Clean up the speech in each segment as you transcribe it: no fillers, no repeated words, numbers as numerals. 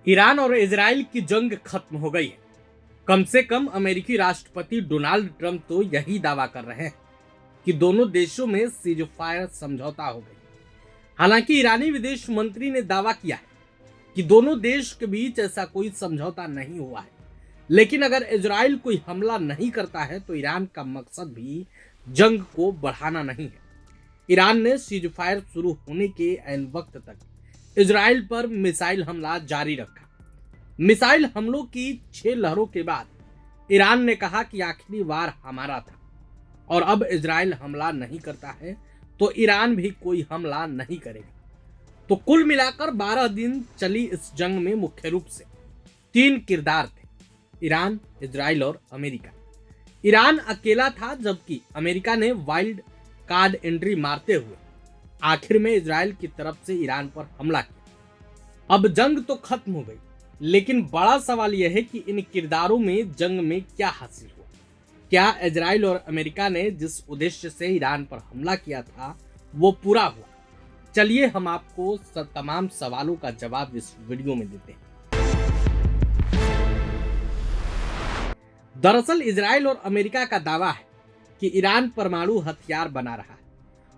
Iran और Israel की जंग खत्म हो गई है। कम से कम अमेरिकी राष्ट्रपति डोनाल्ड ट्रंप तो यही दावा कर रहे हैं कि दोनों देशों में सीजफायर समझौता हो गई। हालांकि ईरानी विदेश मंत्री ने दावा किया है कि दोनों देश के बीच ऐसा कोई समझौता नहीं हुआ है, लेकिन अगर इजराइल कोई हमला नहीं करता है तो ईरान का मकसद भी जंग को बढ़ाना नहीं है। ईरान ने सीजफायर शुरू होने के ऐन वक्त तक इजराइल पर मिसाइल हमला जारी रखा। मिसाइल हमलों की 6 लहरों के बाद ईरान ने कहा कि आखिरी वार हमारा था और अब इजराइल हमला नहीं करता है तो ईरान भी कोई हमला नहीं करेगा। तो कुल मिलाकर 12 दिन चली इस जंग में मुख्य रूप से 3 किरदार थे: ईरान, इजराइल और अमेरिका। ईरान अकेला था, जबकि अमेरिका ने वाइल्ड कार्ड एंट्री मारते हुए आखिर में इजराइल की तरफ से ईरान पर हमला किया। अब जंग तो खत्म हो गई, लेकिन बड़ा सवाल यह है कि इन किरदारों में जंग में क्या हासिल हुआ। क्या इजराइल और अमेरिका ने जिस उद्देश्य से ईरान पर हमला किया था वो पूरा हुआ? चलिए हम आपको तमाम सवालों का जवाब इस वीडियो में देते हैं। दरअसल इजराइल और अमेरिका का दावा है कि ईरान परमाणु हथियार बना रहा है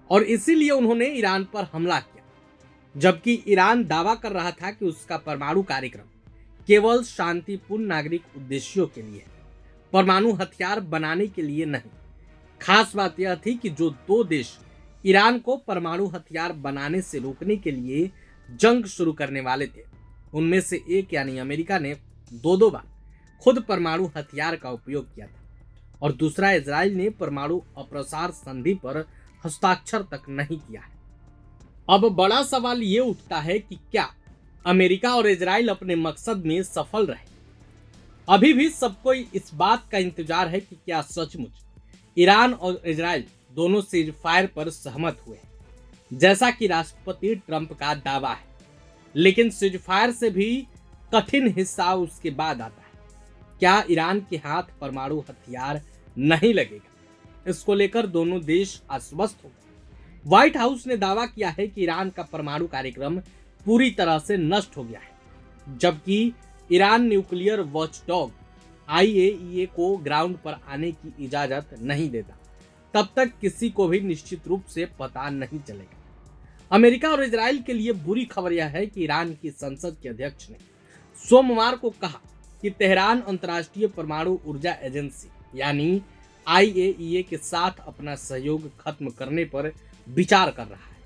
और इसीलिए उन्होंने ईरान पर हमला किया, जबकि ईरान दावा कर रहा था कि उसका परमाणु कार्यक्रम केवल शांतिपूर्ण नागरिक उद्देश्यों के लिए है, परमाणु हथियार बनाने के लिए नहीं। खास बात यह थी कि जो 2 देश ईरान को परमाणु हथियार बनाने से रोकने के लिए जंग शुरू करने वाले थे, उनमें से एक यानी अमेरिका ने 2 बार खुद परमाणु हथियार का उपयोग किया था और दूसरा इजराइल ने परमाणु अप्रसार संधि पर हस्ताक्षर तक नहीं किया है। अब बड़ा सवाल ये उठता है कि क्या अमेरिका और इजराइल अपने मकसद में सफल रहे? अभी भी सबको इस बात का इंतजार है कि क्या सचमुच ईरान और इजराइल दोनों सीजफायर पर सहमत हुए, जैसा कि राष्ट्रपति ट्रंप का दावा है। लेकिन सीजफायर से भी कठिन हिस्सा उसके बाद आता है। क्या ईरान के हाथ परमाणु हथियार नहीं लगेगा? इसको लेकर दोनों देश आश्वस्त हो गए। व्हाइट हाउस ने दावा किया है कि ईरान का परमाणु कार्यक्रम पूरी तरह से नष्ट हो गया है, जबकि ईरान न्यूक्लियर वॉचडॉग IAEA को ग्राउंड पर आने की इजाजत नहीं देता। तब तक किसी को भी निश्चित रूप से पता नहीं चलेगा। अमेरिका और इजराइल के लिए बुरी खबर यह है कि ईरान की संसद के अध्यक्ष ने सोमवार को कहा कि तेहरान अंतर्राष्ट्रीय परमाणु ऊर्जा एजेंसी यानी IAEA के साथ अपना सहयोग खत्म करने पर विचार कर रहा है।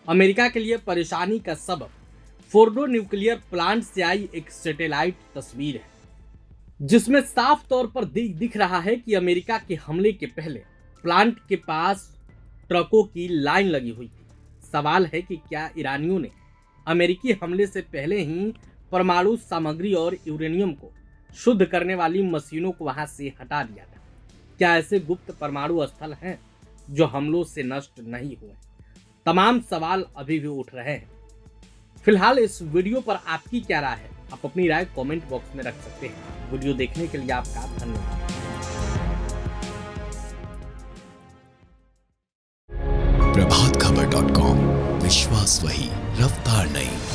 अमेरिका के लिए परेशानी का सबब फोर्डो न्यूक्लियर प्लांट से आई एक सैटेलाइट तस्वीर है, जिसमें साफ तौर पर दिख रहा है कि अमेरिका के हमले के पहले प्लांट के पास ट्रकों की लाइन लगी हुई थी। सवाल है कि क्या ईरानियों ने अमेरिकी हमले से पहले ही परमाणु सामग्री और यूरेनियम को शुद्ध करने वाली मशीनों को वहां से हटा दिया था? क्या ऐसे गुप्त परमाणु स्थल हैं जो हमलों से नष्ट नहीं हुए? तमाम सवाल अभी भी उठ रहे हैं। फिलहाल इस वीडियो पर आपकी क्या राय है? आप अपनी राय कमेंट बॉक्स में रख सकते हैं। वीडियो देखने के लिए आपका धन्यवाद। प्रभातखबर.com, विश्वास वही, रफ्तार नहीं।